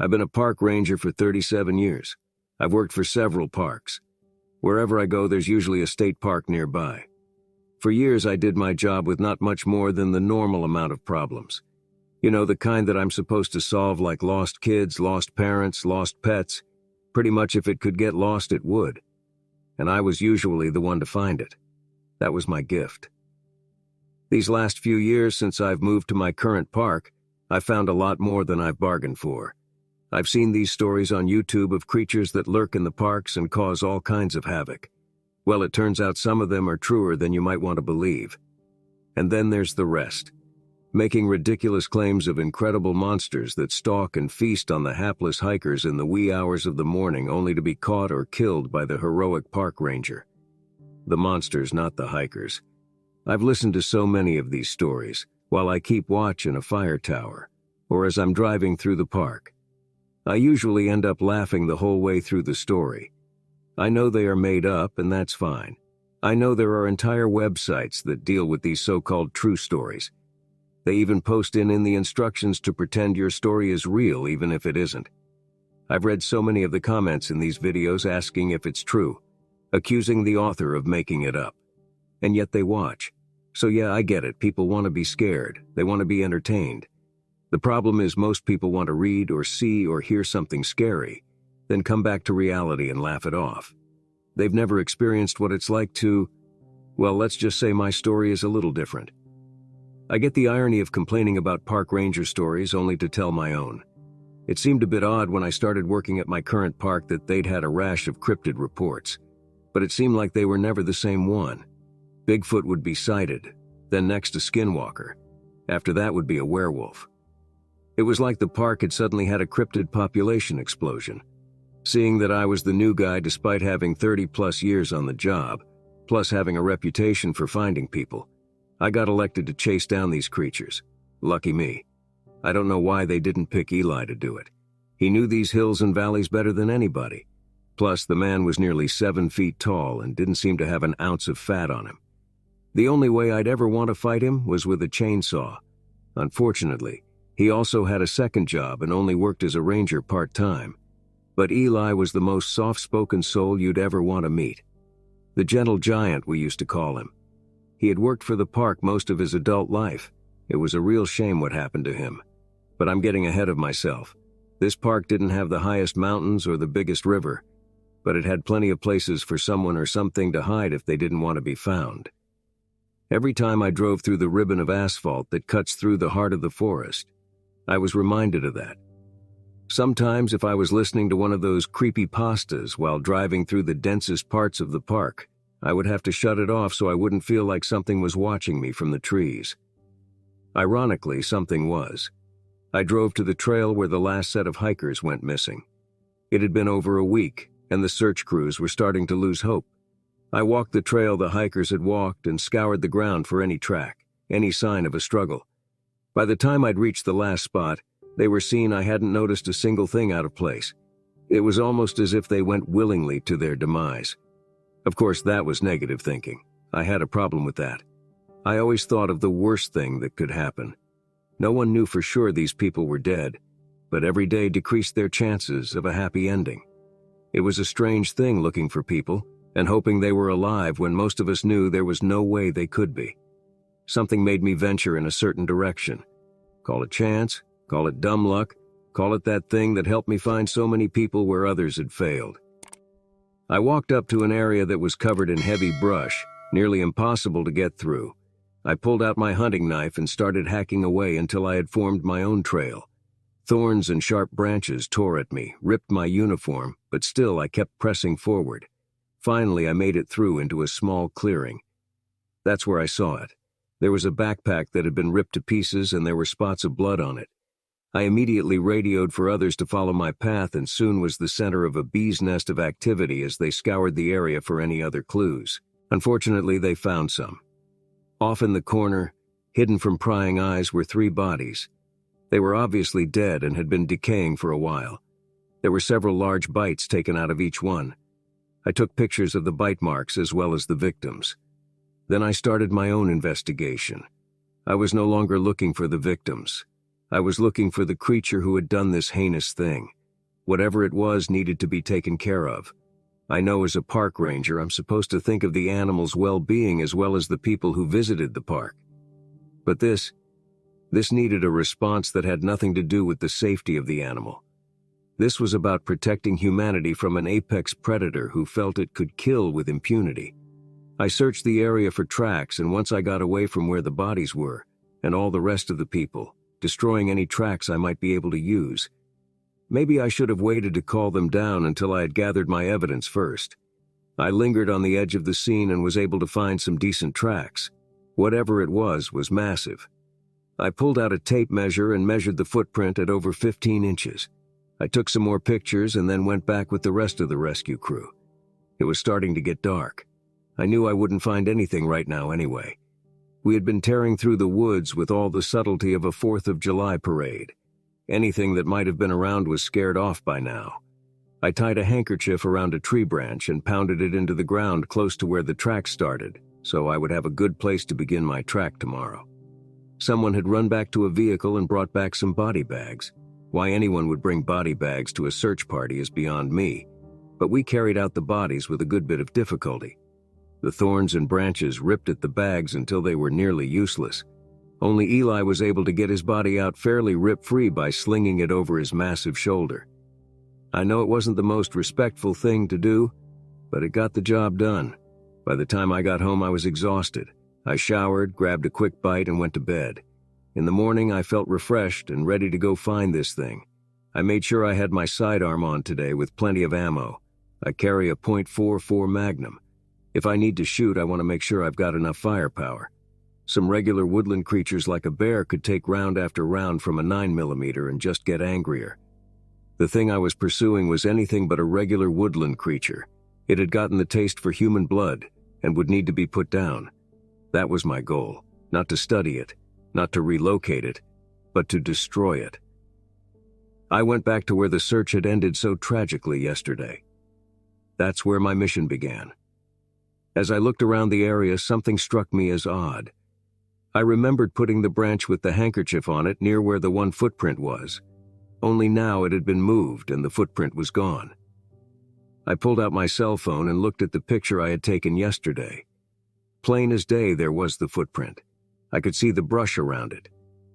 I've been a park ranger for 37 years. I've worked for several parks. Wherever I go, there's usually a state park nearby. For years, I did my job with not much more than the normal amount of problems. You know, the kind that I'm supposed to solve, like lost kids, lost parents, lost pets. Pretty much if it could get lost, it would. And I was usually the one to find it. That was my gift. These last few years since I've moved to my current park, I've found a lot more than I've bargained for. I've seen these stories on YouTube of creatures that lurk in the parks and cause all kinds of havoc. Well, it turns out some of them are truer than you might want to believe. And then there's the rest, making ridiculous claims of incredible monsters that stalk and feast on the hapless hikers in the wee hours of the morning only to be caught or killed by the heroic park ranger. The monsters, not the hikers. I've listened to so many of these stories while I keep watch in a fire tower, or as I'm driving through the park. I usually end up laughing the whole way through the story. I know they are made up, and that's fine. I know there are entire websites that deal with these so-called true stories. They even post in the instructions to pretend your story is real even if it isn't. I've read so many of the comments in these videos asking if it's true, accusing the author of making it up. And yet they watch. So yeah, I get it. People want to be scared. They want to be entertained. The problem is most people want to read or see or hear something scary, then come back to reality and laugh it off. They've never experienced what it's like to, well, let's just say my story is a little different. I get the irony of complaining about park ranger stories only to tell my own. It seemed a bit odd when I started working at my current park that they'd had a rash of cryptid reports, but it seemed like they were never the same one. Bigfoot would be sighted, then next a skinwalker. After that would be a werewolf. It was like the park had suddenly had a cryptid population explosion. Seeing that I was the new guy despite having 30-plus years on the job, plus having a reputation for finding people, I got elected to chase down these creatures. Lucky me. I don't know why they didn't pick Eli to do it. He knew these hills and valleys better than anybody. Plus, the man was nearly 7 feet tall and didn't seem to have an ounce of fat on him. The only way I'd ever want to fight him was with a chainsaw. Unfortunately, he also had a second job and only worked as a ranger part-time. But Eli was the most soft-spoken soul you'd ever want to meet. The gentle giant, we used to call him. He had worked for the park most of his adult life. It was a real shame what happened to him. But I'm getting ahead of myself. This park didn't have the highest mountains or the biggest river, but it had plenty of places for someone or something to hide if they didn't want to be found. Every time I drove through the ribbon of asphalt that cuts through the heart of the forest, I was reminded of that. Sometimes if I was listening to one of those creepypastas while driving through the densest parts of the park, I would have to shut it off so I wouldn't feel like something was watching me from the trees. Ironically, something was. I drove to the trail where the last set of hikers went missing. It had been over a week, and the search crews were starting to lose hope. I walked the trail the hikers had walked and scoured the ground for any track, any sign of a struggle. By the time I'd reached the last spot, they were seeing I hadn't noticed a single thing out of place. It was almost as if they went willingly to their demise. Of course, that was negative thinking. I had a problem with that. I always thought of the worst thing that could happen. No one knew for sure these people were dead, but every day decreased their chances of a happy ending. It was a strange thing looking for people and hoping they were alive when most of us knew there was no way they could be. Something made me venture in a certain direction. Call it chance, call it dumb luck, call it that thing that helped me find so many people where others had failed. I walked up to an area that was covered in heavy brush, nearly impossible to get through. I pulled out my hunting knife and started hacking away until I had formed my own trail. Thorns and sharp branches tore at me, ripped my uniform, but still I kept pressing forward. Finally, I made it through into a small clearing. That's where I saw it. There was a backpack that had been ripped to pieces and there were spots of blood on it. I immediately radioed for others to follow my path and soon was the center of a bee's nest of activity as they scoured the area for any other clues. Unfortunately, they found some. Off in the corner, hidden from prying eyes, were 3 bodies. They were obviously dead and had been decaying for a while. There were several large bites taken out of each one. I took pictures of the bite marks as well as the victims. Then I started my own investigation. I was no longer looking for the victims. I was looking for the creature who had done this heinous thing. Whatever it was needed to be taken care of. I know as a park ranger I'm supposed to think of the animal's well-being as well as the people who visited the park. But this needed a response that had nothing to do with the safety of the animal. This was about protecting humanity from an apex predator who felt it could kill with impunity. I searched the area for tracks, and once I got away from where the bodies were, and all the rest of the people, destroying any tracks I might be able to use. Maybe I should have waited to call them down until I had gathered my evidence first. I lingered on the edge of the scene and was able to find some decent tracks. Whatever it was massive. I pulled out a tape measure and measured the footprint at over 15 inches. I took some more pictures and then went back with the rest of the rescue crew. It was starting to get dark. I knew I wouldn't find anything right now anyway. We had been tearing through the woods with all the subtlety of a 4th of July parade. Anything that might have been around was scared off by now. I tied a handkerchief around a tree branch and pounded it into the ground close to where the track started, so I would have a good place to begin my track tomorrow. Someone had run back to a vehicle and brought back some body bags. Why anyone would bring body bags to a search party is beyond me, but we carried out the bodies with a good bit of difficulty. The thorns and branches ripped at the bags until they were nearly useless. Only Eli was able to get his body out fairly rip-free by slinging it over his massive shoulder. I know it wasn't the most respectful thing to do, but it got the job done. By the time I got home, I was exhausted. I showered, grabbed a quick bite, and went to bed. In the morning, I felt refreshed and ready to go find this thing. I made sure I had my sidearm on today with plenty of ammo. I carry a .44 Magnum. If I need to shoot, I want to make sure I've got enough firepower. Some regular woodland creatures like a bear could take round after round from a 9mm and just get angrier. The thing I was pursuing was anything but a regular woodland creature. It had gotten the taste for human blood and would need to be put down. That was my goal, not to study it, not to relocate it, but to destroy it. I went back to where the search had ended so tragically yesterday. That's where my mission began. As I looked around the area, something struck me as odd. I remembered putting the branch with the handkerchief on it near where the one footprint was. Only now it had been moved and the footprint was gone. I pulled out my cell phone and looked at the picture I had taken yesterday. Plain as day, there was the footprint. I could see the brush around it.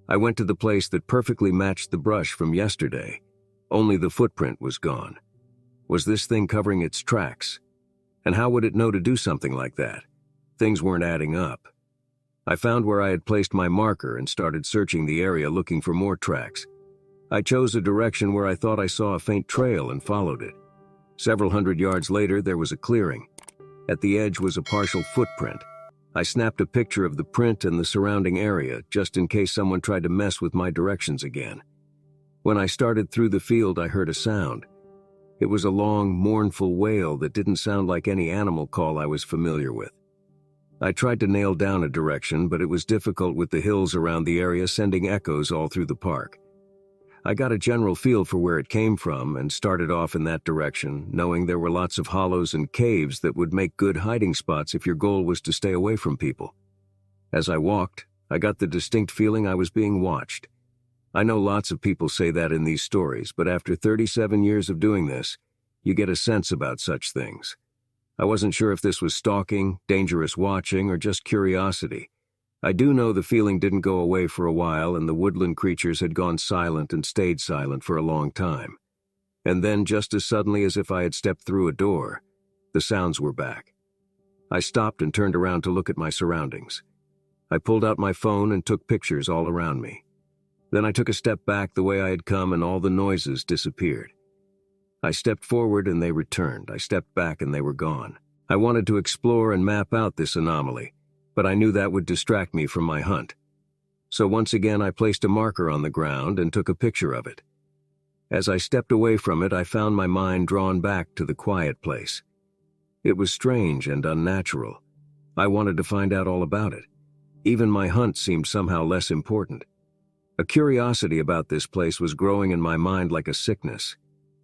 I went to the place that perfectly matched the brush from yesterday. Only the footprint was gone. Was this thing covering its tracks? And how would it know to do something like that? Things weren't adding up. I found where I had placed my marker and started searching the area looking for more tracks. I chose a direction where I thought I saw a faint trail and followed it. Several hundred yards later, there was a clearing. At the edge was a partial footprint. I snapped a picture of the print and the surrounding area just in case someone tried to mess with my directions again. When I started through the field, I heard a sound. It was a long, mournful wail that didn't sound like any animal call I was familiar with. I tried to nail down a direction, but it was difficult with the hills around the area sending echoes all through the park. I got a general feel for where it came from and started off in that direction, knowing there were lots of hollows and caves that would make good hiding spots if your goal was to stay away from people. As I walked, I got the distinct feeling I was being watched. I know lots of people say that in these stories, but after 37 years of doing this, you get a sense about such things. I wasn't sure if this was stalking, dangerous watching, or just curiosity. I do know the feeling didn't go away for a while and the woodland creatures had gone silent and stayed silent for a long time. And then, just as suddenly as if I had stepped through a door, the sounds were back. I stopped and turned around to look at my surroundings. I pulled out my phone and took pictures all around me. Then I took a step back the way I had come and all the noises disappeared. I stepped forward and they returned. I stepped back and they were gone. I wanted to explore and map out this anomaly, but I knew that would distract me from my hunt. So once again I placed a marker on the ground and took a picture of it. As I stepped away from it, I found my mind drawn back to the quiet place. It was strange and unnatural. I wanted to find out all about it. Even my hunt seemed somehow less important. A curiosity about this place was growing in my mind like a sickness.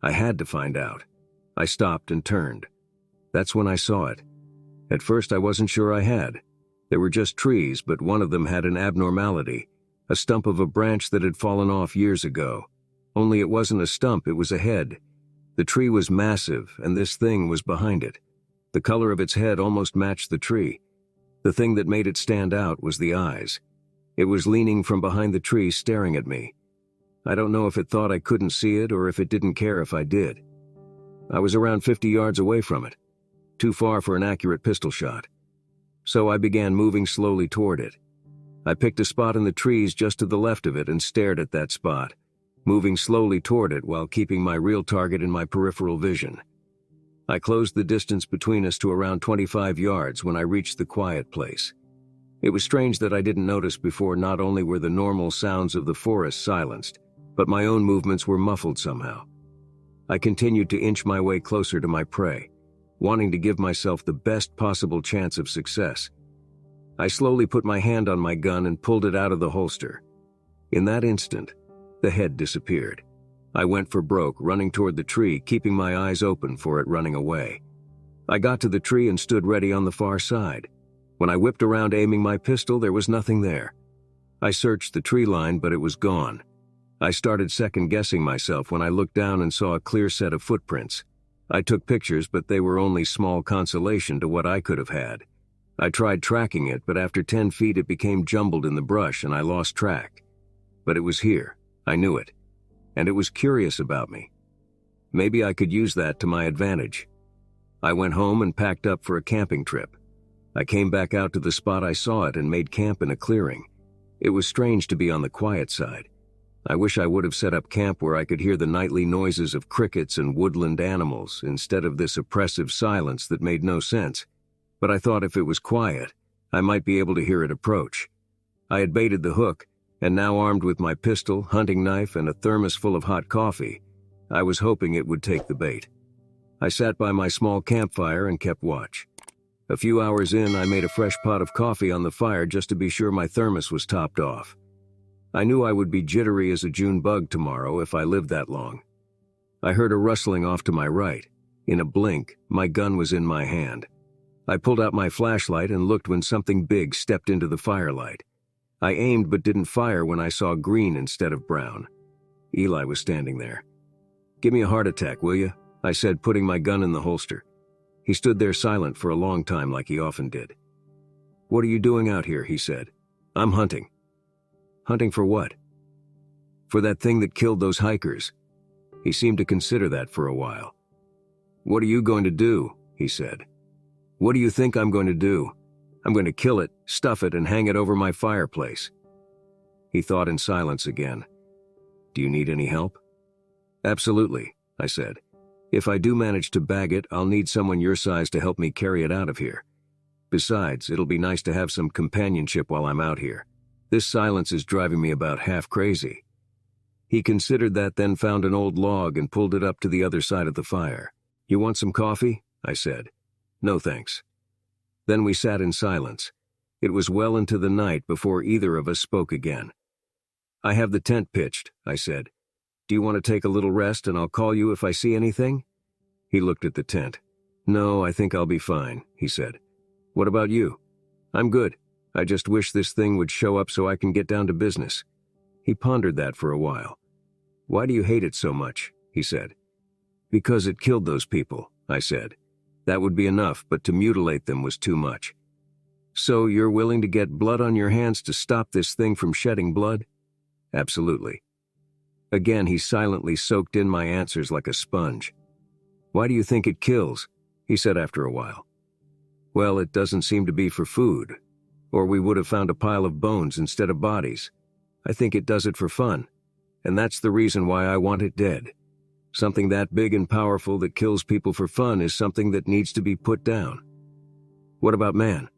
I had to find out. I stopped and turned. That's when I saw it. At first I wasn't sure I had. There were just trees, but one of them had an abnormality, a stump of a branch that had fallen off years ago. Only it wasn't a stump, it was a head. The tree was massive, and this thing was behind it. The color of its head almost matched the tree. The thing that made it stand out was the eyes. It was leaning from behind the tree, staring at me. I don't know if it thought I couldn't see it or if it didn't care if I did. I was around 50 yards away from it, too far for an accurate pistol shot. So I began moving slowly toward it. I picked a spot in the trees just to the left of it and stared at that spot, moving slowly toward it while keeping my real target in my peripheral vision. I closed the distance between us to around 25 yards when I reached the quiet place. It was strange that I didn't notice before not only were the normal sounds of the forest silenced, but my own movements were muffled somehow. I continued to inch my way closer to my prey, wanting to give myself the best possible chance of success. I slowly put my hand on my gun and pulled it out of the holster. In that instant, the head disappeared. I went for broke, running toward the tree, keeping my eyes open for it running away. I got to the tree and stood ready on the far side. When I whipped around aiming my pistol, there was nothing there. I searched the tree line, but it was gone. I started second-guessing myself when I looked down and saw a clear set of footprints. I took pictures, but they were only small consolation to what I could have had. I tried tracking it, but after 10 feet it became jumbled in the brush and I lost track. But it was here. I knew it. And it was curious about me. Maybe I could use that to my advantage. I went home and packed up for a camping trip. I came back out to the spot I saw it and made camp in a clearing. It was strange to be on the quiet side. I wish I would have set up camp where I could hear the nightly noises of crickets and woodland animals instead of this oppressive silence that made no sense. But I thought if it was quiet, I might be able to hear it approach. I had baited the hook, and now armed with my pistol, hunting knife, and a thermos full of hot coffee, I was hoping it would take the bait. I sat by my small campfire and kept watch. A few hours in, I made a fresh pot of coffee on the fire just to be sure my thermos was topped off. I knew I would be jittery as a June bug tomorrow if I lived that long. I heard a rustling off to my right. In a blink, my gun was in my hand. I pulled out my flashlight and looked when something big stepped into the firelight. I aimed but didn't fire when I saw green instead of brown. Eli was standing there. "Give me a heart attack, will you?" I said, putting my gun in the holster. He stood there silent for a long time like he often did. "What are you doing out here?" he said. "I'm hunting." "Hunting for what?" "For that thing that killed those hikers." He seemed to consider that for a while. "What are you going to do?" he said. "What do you think I'm going to do? I'm going to kill it, stuff it, and hang it over my fireplace." He thought in silence again. "Do you need any help?" "Absolutely," I said. "If I do manage to bag it, I'll need someone your size to help me carry it out of here. Besides, it'll be nice to have some companionship while I'm out here. This silence is driving me about half crazy." He considered that, then found an old log and pulled it up to the other side of the fire. "You want some coffee?" I said. "No, thanks." Then we sat in silence. It was well into the night before either of us spoke again. "I have the tent pitched," I said. "Do you want to take a little rest and I'll call you if I see anything?" He looked at the tent. "No, I think I'll be fine," he said. "What about you?" "I'm good. I just wish this thing would show up so I can get down to business." He pondered that for a while. "Why do you hate it so much?" he said. "Because it killed those people," I said. "That would be enough, but to mutilate them was too much." "So you're willing to get blood on your hands to stop this thing from shedding blood?" "Absolutely." Again, he silently soaked in my answers like a sponge. "Why do you think it kills?" he said after a while. "Well, it doesn't seem to be for food, or we would have found a pile of bones instead of bodies. I think it does it for fun, and that's the reason why I want it dead. Something that big and powerful that kills people for fun is something that needs to be put down." "What about man?"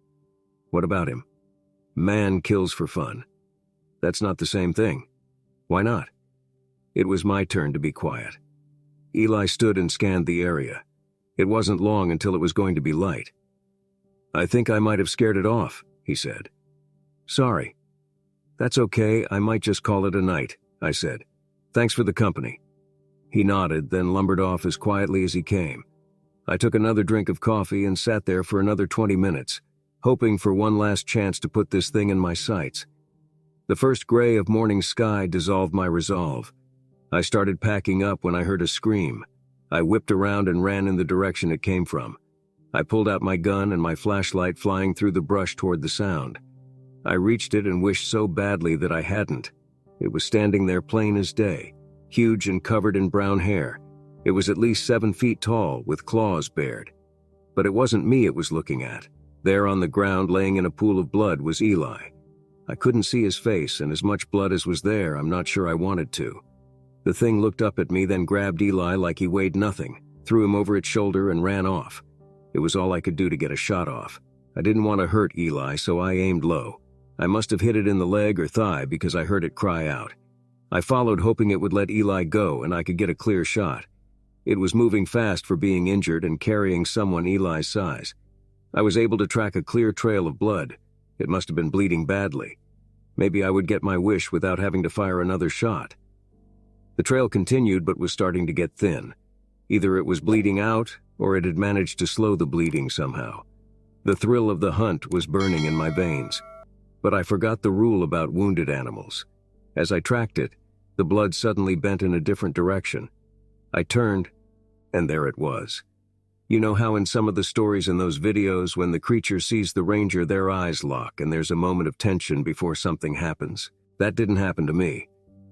"What about him?" "Man kills for fun. That's not the same thing." "Why not?" It was my turn to be quiet. Eli stood and scanned the area. It wasn't long until it was going to be light. "I think I might have scared it off," he said. "Sorry." "That's okay, I might just call it a night," I said. "Thanks for the company." He nodded, then lumbered off as quietly as he came. I took another drink of coffee and sat there for another 20 minutes, hoping for one last chance to put this thing in my sights. The first gray of morning sky dissolved my resolve. I started packing up when I heard a scream. I whipped around and ran in the direction it came from. I pulled out my gun and my flashlight, flying through the brush toward the sound. I reached it and wished so badly that I hadn't. It was standing there plain as day, huge and covered in brown hair. It was at least 7 feet tall, with claws bared. But it wasn't me it was looking at. There on the ground, laying in a pool of blood, was Eli. I couldn't see his face, and as much blood as was there, I'm not sure I wanted to. The thing looked up at me, then grabbed Eli like he weighed nothing, threw him over its shoulder, and ran off. It was all I could do to get a shot off. I didn't want to hurt Eli, so I aimed low. I must have hit it in the leg or thigh because I heard it cry out. I followed, hoping it would let Eli go and I could get a clear shot. It was moving fast for being injured and carrying someone Eli's size. I was able to track a clear trail of blood. It must have been bleeding badly. Maybe I would get my wish without having to fire another shot. The trail continued but was starting to get thin. Either it was bleeding out or it had managed to slow the bleeding somehow. The thrill of the hunt was burning in my veins. But I forgot the rule about wounded animals. As I tracked it, the blood suddenly bent in a different direction. I turned, and there it was. You know how in some of the stories in those videos, when the creature sees the ranger, their eyes lock and there's a moment of tension before something happens? That didn't happen to me.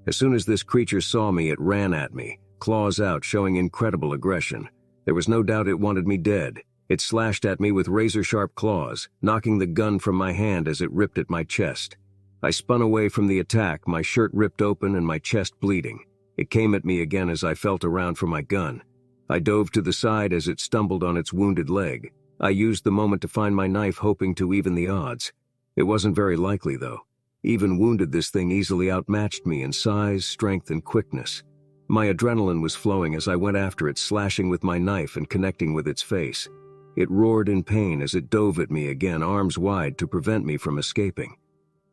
As soon as this creature saw me, it ran at me, claws out, showing incredible aggression. There was no doubt it wanted me dead. It slashed at me with razor-sharp claws, knocking the gun from my hand as it ripped at my chest. I spun away from the attack, my shirt ripped open and my chest bleeding. It came at me again as I felt around for my gun. I dove to the side as it stumbled on its wounded leg. I used the moment to find my knife, hoping to even the odds. It wasn't very likely, though. Even wounded, this thing easily outmatched me in size, strength, and quickness. My adrenaline was flowing as I went after it, slashing with my knife and connecting with its face. It roared in pain as it dove at me again, arms wide to prevent me from escaping.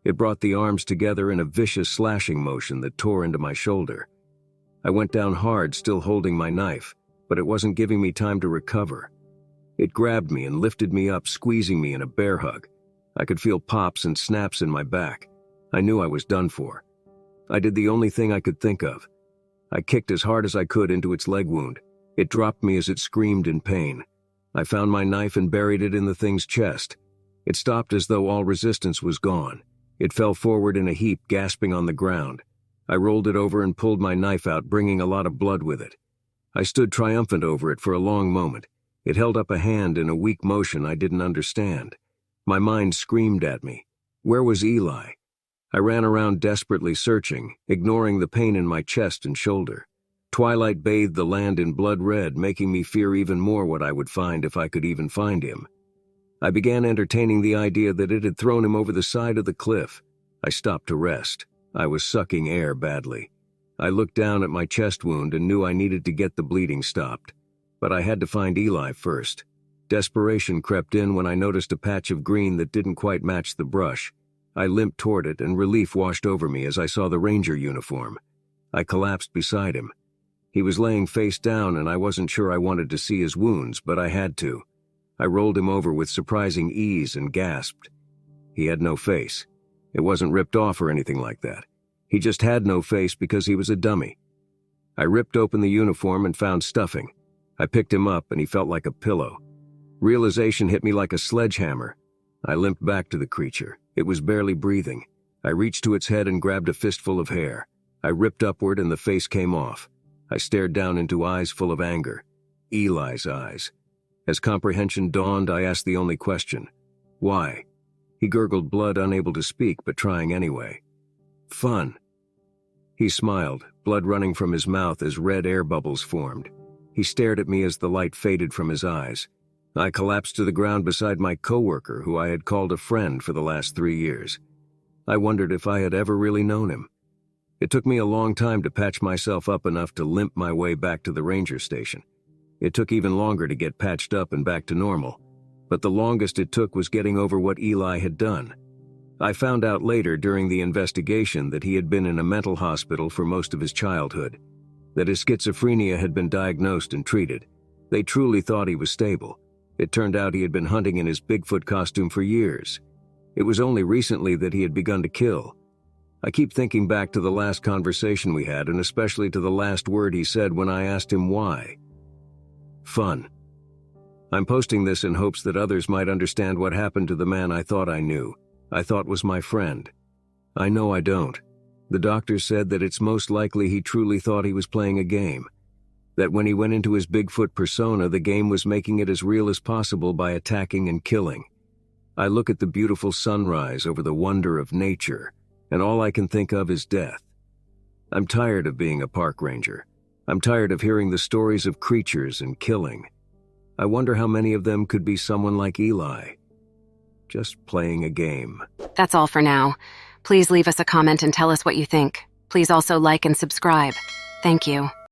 It brought the arms together in a vicious slashing motion that tore into my shoulder. I went down hard, still holding my knife, but it wasn't giving me time to recover. It grabbed me and lifted me up, squeezing me in a bear hug. I could feel pops and snaps in my back. I knew I was done for. I did the only thing I could think of. I kicked as hard as I could into its leg wound. It dropped me as it screamed in pain. I found my knife and buried it in the thing's chest. It stopped as though all resistance was gone. It fell forward in a heap, gasping on the ground. I rolled it over and pulled my knife out, bringing a lot of blood with it. I stood triumphant over it for a long moment. It held up a hand in a weak motion I didn't understand. My mind screamed at me. Where was Eli? I ran around desperately searching, ignoring the pain in my chest and shoulder. Twilight bathed the land in blood red, making me fear even more what I would find if I could even find him. I began entertaining the idea that it had thrown him over the side of the cliff. I stopped to rest. I was sucking air badly. I looked down at my chest wound and knew I needed to get the bleeding stopped. But I had to find Eli first. Desperation crept in when I noticed a patch of green that didn't quite match the brush. I limped toward it, and relief washed over me as I saw the ranger uniform. I collapsed beside him. He was laying face down, and I wasn't sure I wanted to see his wounds, but I had to. I rolled him over with surprising ease and gasped. He had no face. It wasn't ripped off or anything like that. He just had no face because he was a dummy. I ripped open the uniform and found stuffing. I picked him up, and he felt like a pillow. Realization hit me like a sledgehammer. I limped back to the creature. It was barely breathing. I reached to its head and grabbed a fistful of hair. I ripped upward and the face came off. I stared down into eyes full of anger. Eli's eyes. As comprehension dawned, I asked the only question. Why? He gurgled blood, unable to speak, but trying anyway. Fun. He smiled, blood running from his mouth as red air bubbles formed. He stared at me as the light faded from his eyes. I collapsed to the ground beside my coworker, who I had called a friend for the last 3 years. I wondered if I had ever really known him. It took me a long time to patch myself up enough to limp my way back to the ranger station. It took even longer to get patched up and back to normal, but the longest it took was getting over what Eli had done. I found out later during the investigation that he had been in a mental hospital for most of his childhood, that his schizophrenia had been diagnosed and treated. They truly thought he was stable. It turned out he had been hunting in his Bigfoot costume for years. It was only recently that he had begun to kill. I keep thinking back to the last conversation we had, and especially to the last word he said when I asked him why. Fun. I'm posting this in hopes that others might understand what happened to the man I thought I knew, I thought was my friend. I know I don't. The doctor said that it's most likely he truly thought he was playing a game. That when he went into his Bigfoot persona, the game was making it as real as possible by attacking and killing. I look at the beautiful sunrise over the wonder of nature, and all I can think of is death. I'm tired of being a park ranger. I'm tired of hearing the stories of creatures and killing. I wonder how many of them could be someone like Eli, just playing a game. That's all for now. Please leave us a comment and tell us what you think. Please also like and subscribe. Thank you.